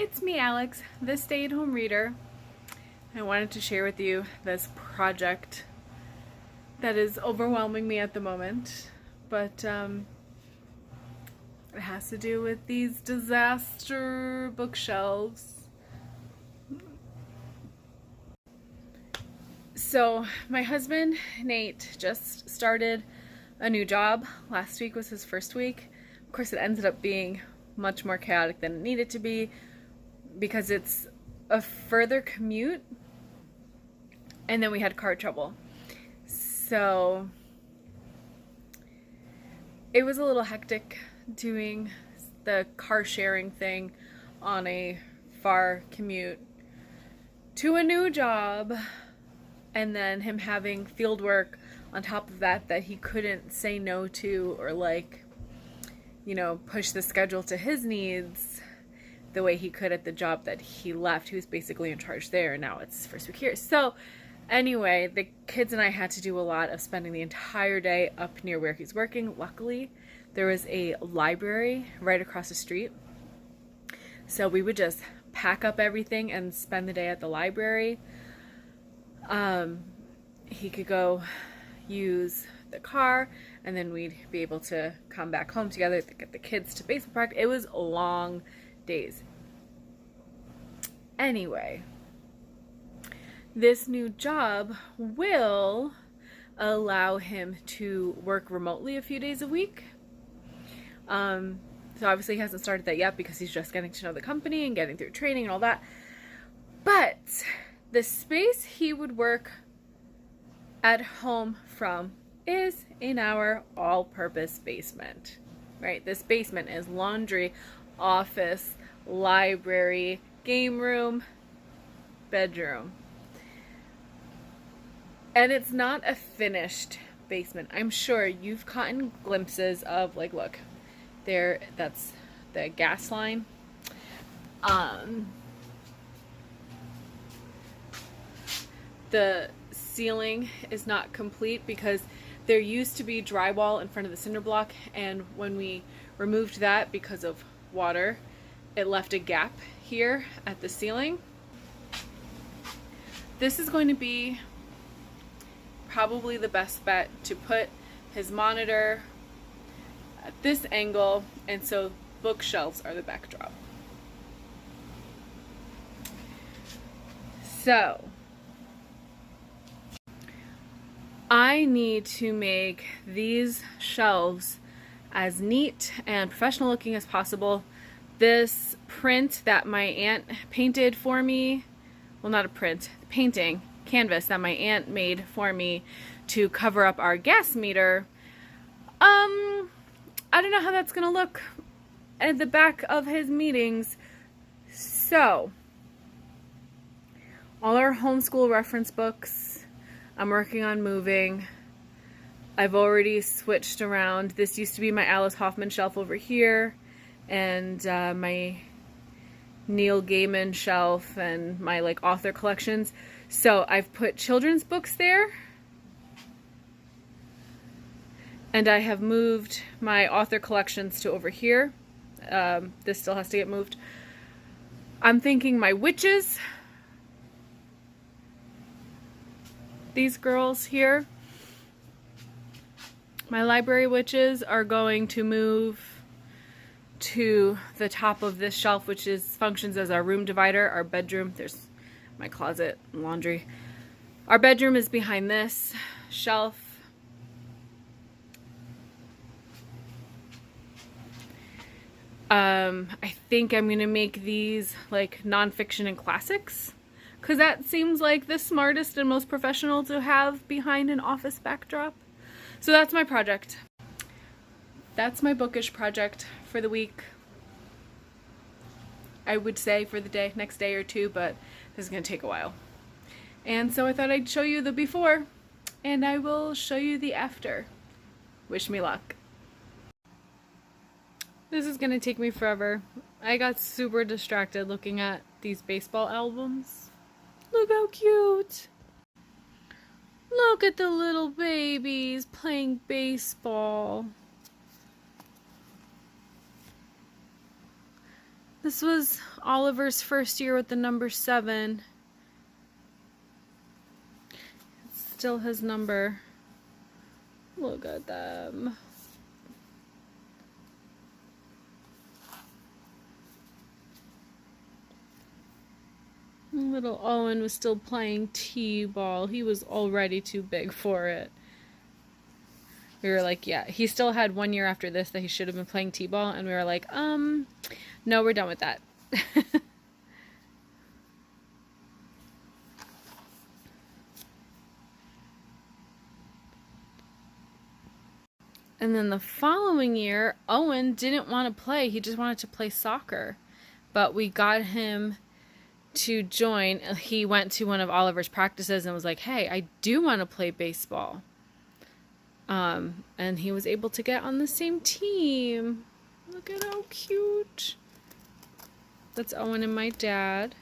It's me, Alex, the stay-at-home reader. I wanted to share with you this project that is overwhelming me at the moment, but it has to do with these disaster bookshelves. So my husband, Nate, just started a new job. Last week was his first week. Of course, it ended up being much more chaotic than it needed to be because it's a further commute, and then we had car trouble. So it was a little hectic doing the car sharing thing on a far commute to a new job, and then him having field work on top of that he couldn't say no to, or push the schedule to his needs the way he could at the job that he left. He was basically in charge there, and now it's first week here. So anyway, the kids and I had to do a lot of spending the entire day up near where he's working. Luckily, there was a library right across the street. So we would just pack up everything and spend the day at the library. He could go use the car, and then we'd be able to come back home together to get the kids to baseball practice. It was long days. Anyway, this new job will allow him to work remotely a few days a week. So obviously he hasn't started that yet because he's just getting to know the company and getting through training and all that. But the space he would work at home from is in our all-purpose basement, right? This basement is laundry, office, library, game room, bedroom. And it's not a finished basement. I'm sure you've gotten glimpses of, look, there, that's the gas line. The ceiling is not complete because there used to be drywall in front of the cinder block, and when we removed that because of water, it left a gap here at the ceiling. This is going to be probably the best bet to put his monitor at this angle, and so bookshelves are the backdrop. So I need to make these shelves as neat and professional looking as possible. This print that my aunt painted for me, well, not a print, painting, canvas that my aunt made for me to cover up our gas meter, I don't know how that's gonna look at the back of his meetings. So all our homeschool reference books, I'm working on moving. I've already switched around. This used to be my Alice Hoffman shelf over here, and my Neil Gaiman shelf, and my author collections. So I've put children's books there, and I have moved my author collections to over here. This still has to get moved. I'm thinking my witches, these girls here, my library witches, are going to move to the top of this shelf, which functions as our room divider. Our bedroom, there's my closet and laundry. Our bedroom is behind this shelf. I think I'm gonna make these nonfiction and classics, because that seems like the smartest and most professional to have behind an office backdrop. So that's my project. That's my bookish project for the week. I would say for the next day or two, but this is going to take a while. And so I thought I'd show you the before, and I will show you the after. Wish me luck. This is going to take me forever. I got super distracted looking at these baseball albums. Look how cute! Look at the little babies playing baseball. This was Oliver's first year with the number 7. It's still his number. Look at them. Little Owen was still playing t-ball. He was already too big for it. We were like, yeah, he still had 1 year after this that he should have been playing t-ball, and we were like, no, we're done with that. And then the following year, Owen didn't want to play. He just wanted to play soccer. But we got him to join. He went to one of Oliver's practices and was like, hey, I do want to play baseball. And he was able to get on the same team. Look at how cute. That's Owen and my dad.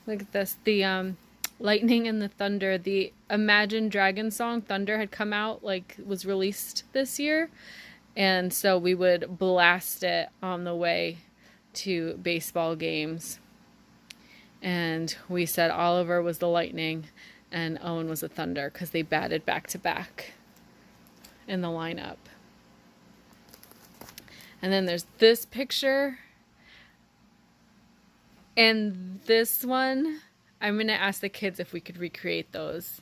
Look at this. The Lightning and the Thunder, the Imagine Dragon song Thunder had come out, like was released this year. And so we would blast it on the way to baseball games. And we said Oliver was the Lightning and Owen was the Thunder because they batted back to back in the lineup. And then there's this picture. And this one, I'm going to ask the kids if we could recreate those.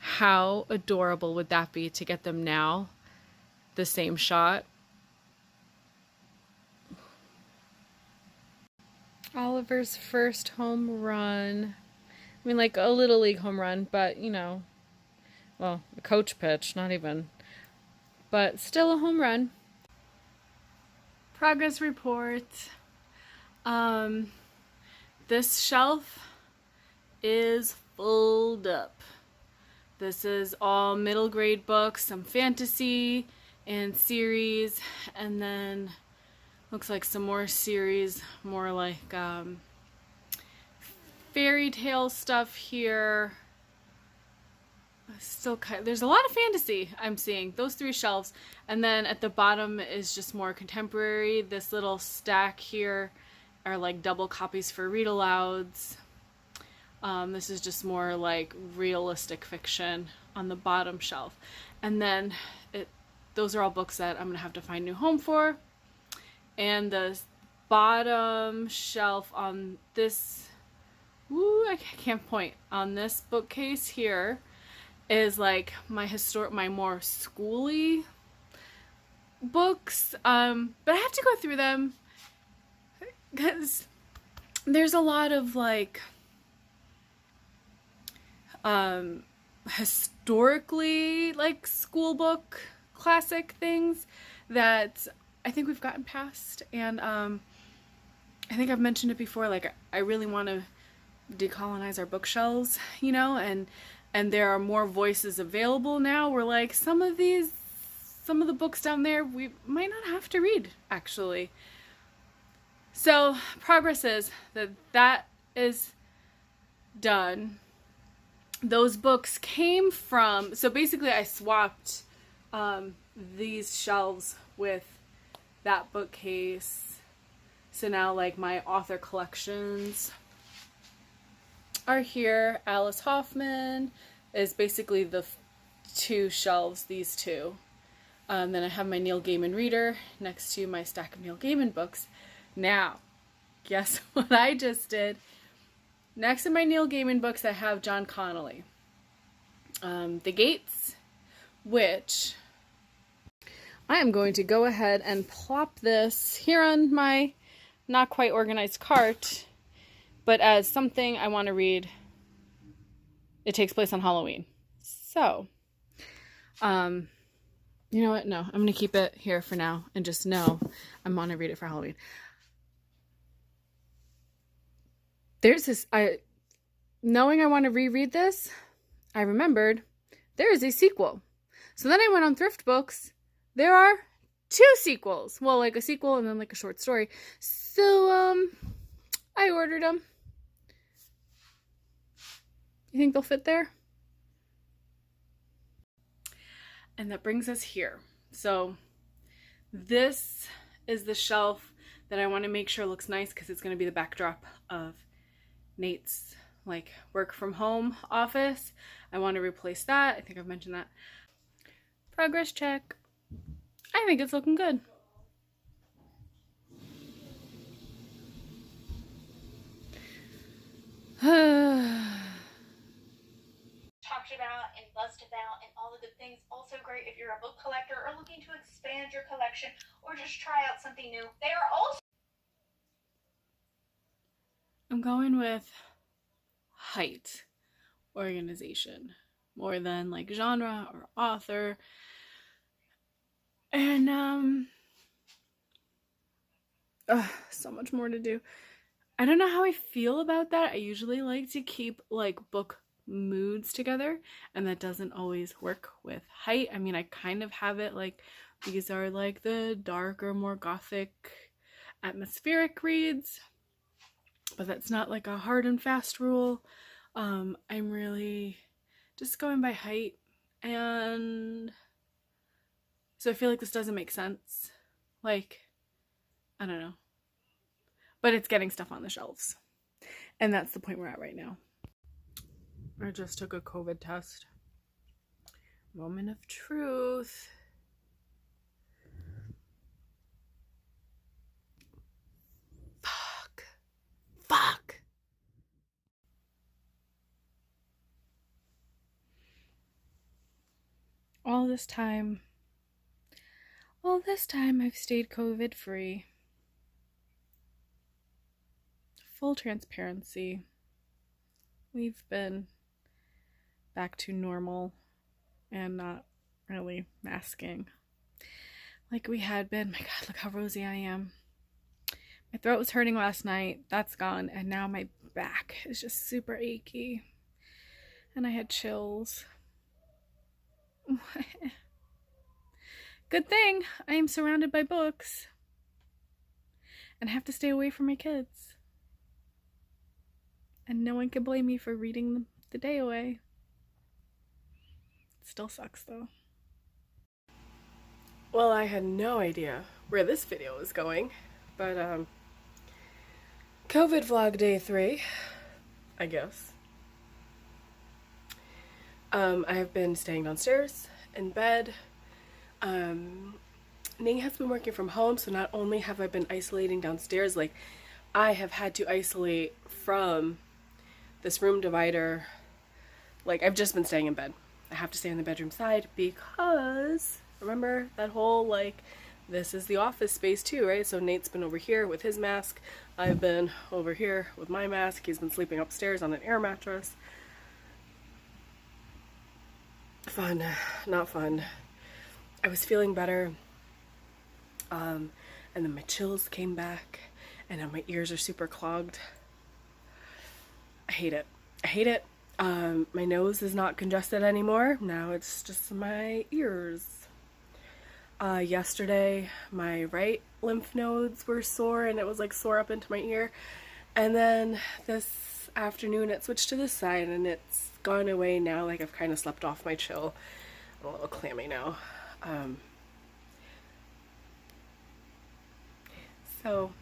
How adorable would that be to get them now? The same shot. Oliver's first home run. I mean, like a little league home run, but you know, well, a coach pitch, not even, but still a home run. Progress report. This shelf is filled up. This is all middle grade books, some fantasy and series, and then looks like some more series, more like fairy tale stuff here. Still there's a lot of fantasy I'm seeing, those 3 shelves, and then at the bottom is just more contemporary. This little stack here are like double copies for read alouds. This is just more like realistic fiction on the bottom shelf, and then those are all books that I'm gonna have to find a new home for. And the bottom shelf on this, I can't point, on this bookcase here is like my more schooly books, but I have to go through them because there's a lot of like historically like school book classic things that I think we've gotten past, and I think I've mentioned it before, like I really want to decolonize our bookshelves, you know, and there are more voices available now. We're like, some of the books down there we might not have to read, actually. So progress is that is done. Those books came from, so basically I swapped these shelves with that bookcase. So now like my author collections are here. Alice Hoffman is basically the 2 shelves, these 2. Then I have my Neil Gaiman reader next to my stack of Neil Gaiman books. Now, guess what I just did? Next to my Neil Gaiman books, I have John Connolly. The Gates, which I am going to go ahead and plop this here on my not quite organized cart, but as something I want to read. It takes place on Halloween. So, you know what? No, I'm going to keep it here for now and just know I want to read it for Halloween. There's this, knowing I want to reread this, I remembered there is a sequel. So then I went on Thrift Books. There are 2 sequels. Well, like a sequel and then like a short story. So So, I ordered them. You think they'll fit there? And that brings us here. So this is the shelf that I want to make sure looks nice because it's going to be the backdrop of Nate's like work from home office. I want to replace that. I think I've mentioned that. Progress check. I think it's looking good. Talked about and buzzed about and all the good things. Also great if you're a book collector or looking to expand your collection or just try out something new. They are also I'm going with height organization more than like genre or author. And so much more to do. I don't know how I feel about that. I usually like to keep like book moods together, and that doesn't always work with height. I mean, I kind of have it like these are like the darker, more gothic, atmospheric reads, but that's not like a hard and fast rule. I'm really just going by height, and so I feel like this doesn't make sense. Like, I don't know. But it's getting stuff on the shelves. And that's the point we're at right now. I just took a COVID test. Moment of truth. Fuck. All this time I've stayed COVID free. Full transparency. We've been back to normal and not really masking like we had been. My God, look how rosy I am. My throat was hurting last night. That's gone. And now my back is just super achy. And I had chills. Good thing I am surrounded by books and have to stay away from my kids. And no one can blame me for reading the day away. It still sucks though. Well, I had no idea where this video was going, but COVID vlog day 3, I guess. I have been staying downstairs in bed. Ning has been working from home, so not only have I been isolating downstairs, like I have had to isolate from this room divider. Like I've just been staying in bed. I have to stay on the bedroom side because remember that whole like this is the office space too, right? So Nate's been over here with his mask. I've been over here with my mask. He's been sleeping upstairs on an air mattress. Fun, not fun. I was feeling better, and then my chills came back, and now my ears are super clogged. I hate it. I hate it. My nose is not congested anymore. Now it's just my ears. Yesterday, my right lymph nodes were sore, and it was like sore up into my ear. And then this afternoon, it switched to this side, and it's gone away now. Like I've kind of slept off my chill. I'm a little clammy now. So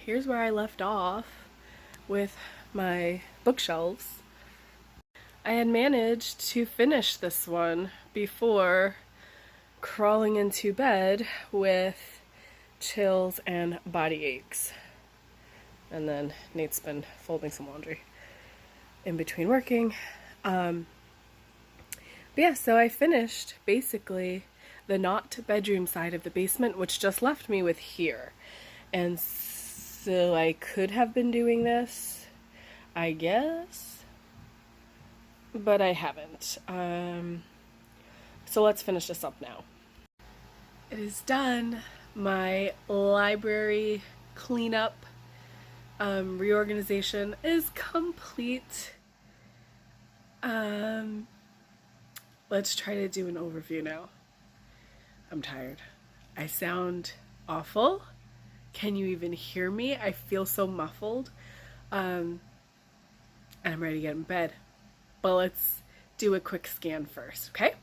here's where I left off with my bookshelves. I had managed to finish this one before crawling into bed with chills and body aches. And then Nate's been folding some laundry in between working. But yeah, so I finished basically the not bedroom side of the basement, which just left me with here. And so I could have been doing this, I guess, but I haven't. So let's finish this up now. It is done. My library cleanup, reorganization is complete. Let's try to do an overview now. I'm tired. I sound awful. Can you even hear me? I feel so muffled. And I'm ready to get in bed. But let's do a quick scan first, okay?